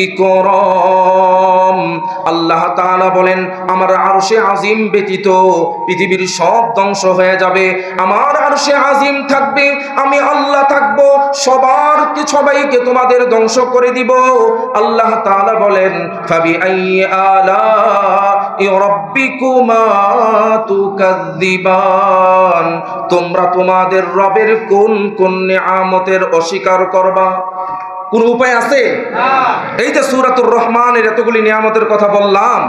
ইকরাম। আল্লাহ তাআলা বলেন আমার আরশে আজিম ব্যতীত পৃথিবীর সব ধ্বংস হয়ে যাবে, আমার আরশে আজিম থাকবে, আমি আল্লাহ থাকব, সবাইকে তোমাদের ধ্বংস করে দিব। আল্লাহ তাআলা বলেন ফাবিআইয়ি আলাই রাব্বিকুমা তুকাজ্জিবান। তোমরা তোমাদের রবের কোন কোন নিয়ামতের অস্বীকার করবা? কোনো উপায় আছে? এই যে সূরাতুর রহমানের এতগুলি নিয়ামতের কথা বললাম,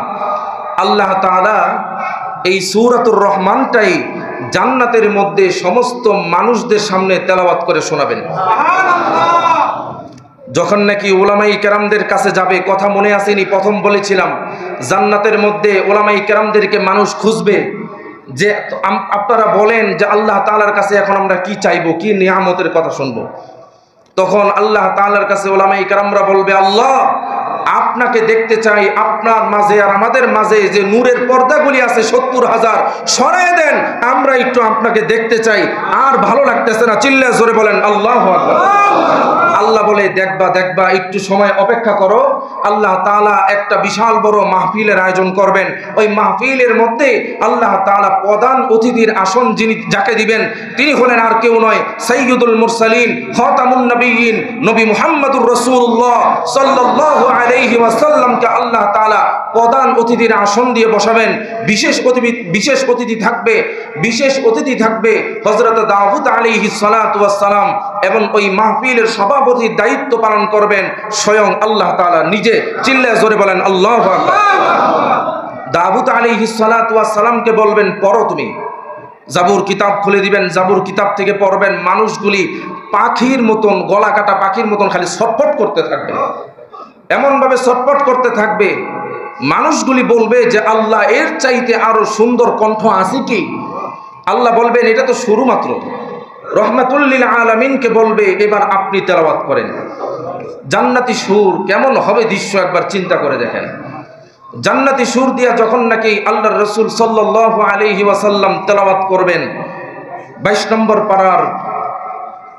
আল্লাহ তাআলা এই সূরাতুর রহমানটাই জান্নাতের মধ্যে সমস্ত মানুষদের সামনে তেলাওয়াত করে শোনাবেন। যখন নাকি উলামাই কেরামদের কাছে যাবে, কথা মনে আসেনি প্রথম বলেছিলাম, জান্নাতের মধ্যে উলামাই কেরামদেরকে মানুষ খুঁজবে যে আপনারা বলেন যে আল্লাহ তাআলার কাছে এখন আমরা কি চাইবো, কি নিয়ামতের কথা শুনবো। তখন আল্লাহ তাআলার কাছে উলামাই কেরামরা বলবে, আল্লাহ আপনাকে দেখতে চাই, আপনার মাঝে আর আমাদের মাঝে যে নূরের পর্দাগুলি আছে 70,000 সরায় দেন, আমরা একটু আপনাকে দেখতে চাই, আর ভালো লাগতেছে না। চিল্লা জোরে বলেন আল্লাহু আকবার। আল্লাহ বলে, দেখবা দেখবা, একটু সময় অপেক্ষা করো। আল্লাহ তাআলা একটা বিশাল বড় মাহফিলের আয়োজন করবেন। ওই মাহফিলের মধ্যে আল্লাহ তাআলা প্রধান অতিথির আসন যিনি যাকে দিবেন তিনি হলেন আর কেউ নয়, সাইয়্যিদুল মুরসালিন খাতামুন নবিয়্যিন নবী মুহাম্মদুর রাসূলুল্লাহ সাল্লাল্লাহু আলাইহি ওয়াসাল্লামকে আল্লাহ তাআলা প্রধান অতিথির আসন দিয়ে বসাবেন। বিশেষ অতিথি থাকবে হযরত দাউদ আলাইহিস সালাতু ওয়াস সালাম, এবং ওই মাহফিলের সভাপতির দায়িত্ব পালন করবেন স্বয়ং আল্লাহ তাআলা নিজে। চিল্লায়ে জোরে বলেন আল্লাহু আকবার। দাউদ আলাইহিস সালাতু ওয়াস সালামকে বলবেন, পড়ো তুমি। জাবুর কিতাব খুলে দিবেন, জাবুর কিতাব থেকে পড়বেন। মানুষগুলি পাখির মতন, গলা কাটা পাখির মতন খালি ছটফট করতে থাকবে, এমনভাবে ছটফট করতে থাকবে, মানুষগুলি বলবে যে আল্লাহ এর চাইতে আরো সুন্দর কণ্ঠ আছে কি? আল্লাহ বলবেন, এটা তো শুরু মাত্র। রহমাতুল লিল আলামিনকে বলবে, এবার আপনি তেলাওয়াত করেন। জান্নাতি সুর কেমন হবে দৃশ্য একবার চিন্তা করে দেখেন। জান্নাতি সুর দিয়া যখন নাকি আল্লাহর রাসূল সাল্লাল্লাহু আলাইহি ওয়াসাল্লাম তেলাওয়াত করবেন, 22 নম্বর পারার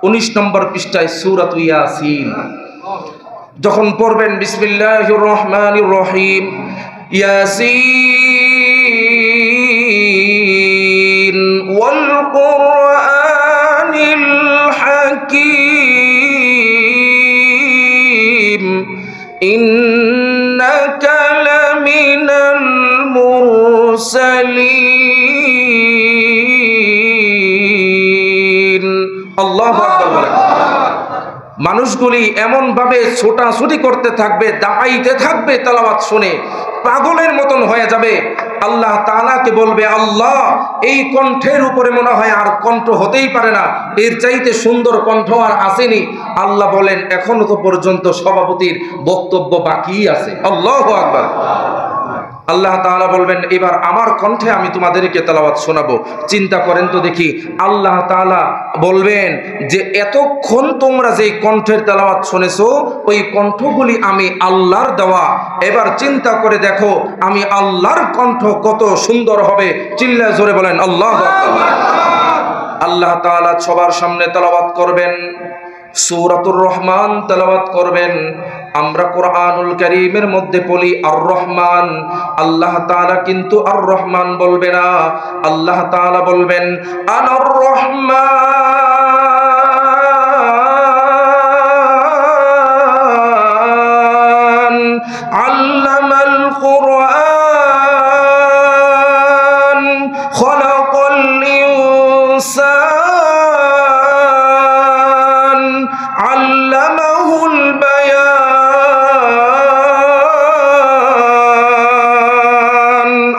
19 নম্বর পৃষ্ঠায় সূরাতুল ইয়াসিন যখন পড়বেন, বিসমিল্লাহির রহমানির রহিম, ইয়াসিন ওয়াল কুরআনিল হাকীম ইন্নাকা লামিনাল মুরসালিন। আল্লাহু আকবার। মানুষগুলি এমন ভাবে ছোটাছুটি করতে থাকবে, দাঁড়াইতে থাকবে, তেলাওয়াত শুনে পাগলের মতন হয়ে যাবে। আল্লাহ তাআলাকে বলবে, আল্লাহ এই কণ্ঠের উপরে মনে হয় আর কণ্ঠ হতেই পারে না, এর চাইতে সুন্দর কণ্ঠ আর আসেনি। আল্লাহ বলেন, এখনো তো পর্যন্ত সভাপতির বক্তব্য বাকি আছে। আল্লাহু আকবার। আল্লাহ তাআলা বলবেন, এবার আমার কণ্ঠে আমি তোমাদেরকে তেলাওয়াত শোনাবো। চিন্তা করেন তো দেখি, আল্লাহ তাআলা বলবেন যে এতক্ষণ তোমরা যেই কণ্ঠের তেলাওয়াত শুনেছো, ওই কণ্ঠগুলি আমি আল্লাহর দেওয়া। এবার চিন্তা করে দেখো আমি আল্লাহর কণ্ঠ কত সুন্দর হবে। চিল্লায় জোরে বলেন আল্লাহু আকবার। আল্লাহ তাআলা সবার সামনে তেলাওয়াত করবেন, সূরাতুর রহমান তেলাওয়াত করবেন। আমরা কোরআনুল কারীমের মধ্যে পড়ি আর রহমান, আল্লাহ তাআলা কিন্তু আর রহমান বলবে না। আল্লাহ তাআলা বলবেন আনার রহমান আল্লামাল কুরআন খলাকাল ইনসান আল্লামাহুল বায়ান।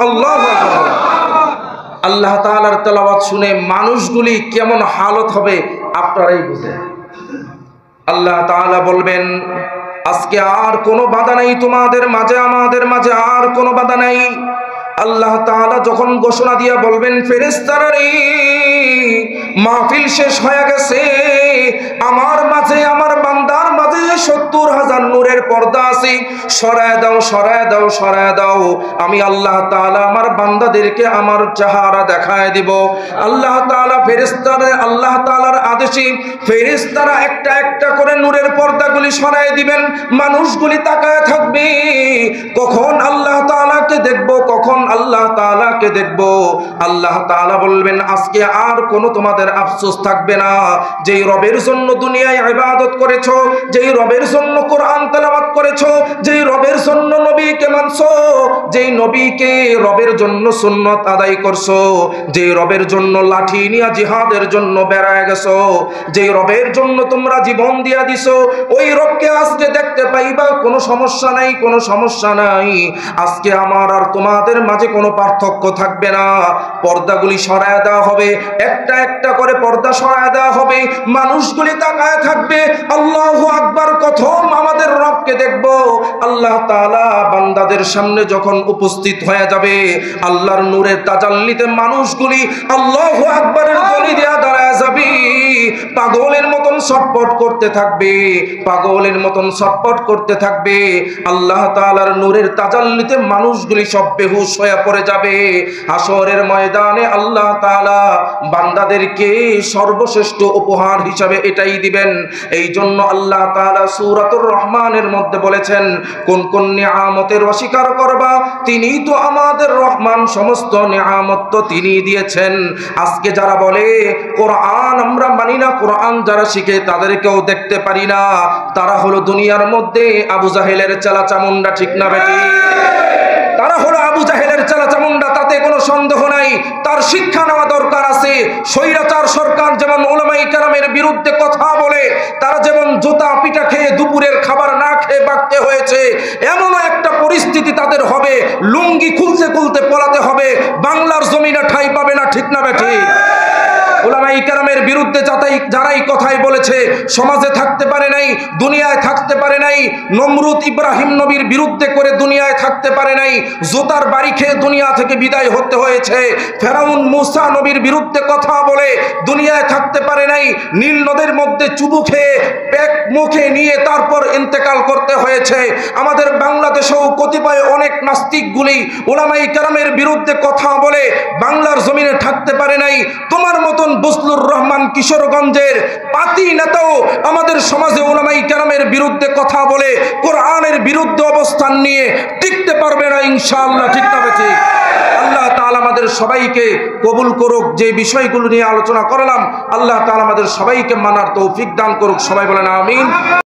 আল্লাহু আকবার। আল্লাহ তাআলার তেলাওয়াত শুনে মানুষগুলি কেমন হালত হবে আপনারাই বুঝেন। আল্লাহ তাআলা বলবেন, আজকে আর কোনো বাধা নাই তোমাদের মাঝে, আমাদের মাঝে আর কোনো বাধা নাই। আল্লাহ তাআলা যখন ঘোষণা দিয়া বলবেন, ফেরেশতারা রে মাহফিল শেষ হয়ে গেছে, আমার মাঝে আমার বান্দার মাঝে 70,000 নূরের পর্দা আছে, সরায় দাও সরায় দাও সরায় দাও। আমি আল্লাহ তাআলা আমার বান্দাদেরকে আমার চেহারা দেখায় দিব। আল্লাহ তাআলা ফেরেশতারা, আল্লাহ তাআলার আদেশে ফেরেশতারা একটা একটা করে নূরের পর্দাগুলি সরায় দিবেন। মানুষগুলি তাকায় থাকবে, কখন আল্লাহ তাআলাকে দেখব, কখন আল্লাহ তাআলাকে দেখব, আল্লাহ তাআলা বলবেন আজকে আর কোনো তোমাদের আফসোস থাকবে না। যেই রবের জন্য দুনিয়ায় ইবাদত করেছো, যেই রবের জন্য কোরআন তেলাওয়াত করেছো, যেই রবের জন্য নবীকে মানছো, যেই নবীকে রবের জন্য সুন্নত আদায় করছো, যেই রবের জন্য লাঠি নিয়ে জিহাদের জন্য বেড়ায় গেছো, যেই রবের জন্য তোমরা জীবন দিয়া দিছো, ওই রবকে আজকে দেখতে পাইবা। কোনো সমস্যা নাই, কোনো সমস্যা নাই। আজকে আমার আর তোমাদের মাঝে কোনো পার্থক্য থাকবে না। পর্দাগুলি সরায় দেওয়া হবে, একটা একটা করে পর্দা সরায় দেওয়া হবে। মানুষগুলি তাকায় থাকবে, আল্লাহু আকবার, প্রথম আমাদের রবকে দেখব। আল্লাহ তাআলা বান্দাদের সামনে যখন উপস্থিত হয়ে যাবে, আল্লাহর নূরের তাজাল্লিতে মানুষগুলি আল্লাহু আকবারের ধ্বনি দেয়া দাঁড়ায় যাবে। পাগলের মতন ছটফট করতে থাকবে, পাগলের মতন ছটফট করতে থাকবে। আল্লাহ তাআলার নূরের তাজাল্লিতে মানুষগুলি সব বেহুশ হয়ে পড়ে যাবে। হাশরের ময়দানে আল্লাহ তাআলা বান্দাদেরকে সর্বশ্রেষ্ঠ উপহার হিসাবে এটাই দিবেন। এই জন্য আল্লাহ তাআলা সূরাতুর রহমানের মধ্যে বলেছেন, কোন কোন নিয়ামতের অস্বীকার করবা, তিনি তো আমাদের রহমান, সমস্ত নিয়ামত তো তিনি দিয়েছেন। আজকে যারা বলে কোরআন আমরা মানি না, কোরআন যারা শিখে তাদেরকেও দেখতে পারি না, তারা হলো দুনিয়ার মধ্যে আবু জাহেলের চেলা চামুন্ডা, ঠিক না বেটি? তারা হলো আবু জাহেলের চেলা চামুন্ডা, তাতে কোনো সন্দেহ নাই। তার শিক্ষা নেওয়া দরকার আছে। স্বৈরাচার সরকার যেমন উলামায়ে কেরামের বিরুদ্ধে কথা বলে, তারা যেমন জুতা পিটা খেয়ে দুপুরের খাবার না খেয়ে বাঁচতে হয়েছে, এমনও একটা পরিস্থিতি তাদের হবে, লুঙ্গি খুলতে খুলতে পলাতে হবে, বাংলার জমিনে ঠাঁই পাবে না, ঠিক না বেটি? উলামায়ে কেরামের বিরুদ্ধে যারাই কথাই বলেছে, সমাজে থাকতে পারে নাই, দুনিয়ায় থাকতে পারে নাই। নমরুদ ইব্রাহিম নবীর বিরুদ্ধে করে দুনিয়ায় থাকতে পারে নাই, জুতার বাড়ি খেয়ে দুনিয়া থেকে বিদায় হতে হয়েছে। ফেরাউন মুসা নবীর বিরুদ্ধে কথা বলে দুনিয়ায় থাকতে পারে নাই, নীল নদের মধ্যে চুবু খেয়ে পেট মুখে নিয়ে তারপর ইন্তেকাল করতে হয়েছে। আমাদের বাংলাদেশেও কতিপয় অনেক নাস্তিকগুলি উলামায়ে কেরামের বিরুদ্ধে কথা বলে বাংলার জমিনে থাকতে পারে নাই। তোমার মতন বজলুর রহমান কিশোরগঞ্জের পাতি নেতাও আমাদের সমাজে উলামায়ে কেরামের বিরুদ্ধে কথা বলে কোরআনের বিরুদ্ধে অবস্থান নিয়ে টিকতে পারবে না ইনশাআল্লাহ, ঠিক না বেঠিক? আল্লাহ তাআলা আমাদের সবাইকে কবুল করুক। যে বিষয়গুলো নিয়ে আলোচনা করলাম, আল্লাহ তাআলা আমাদের সবাইকে মানার তৌফিক দান করুক। সবাই বলেন আমিন।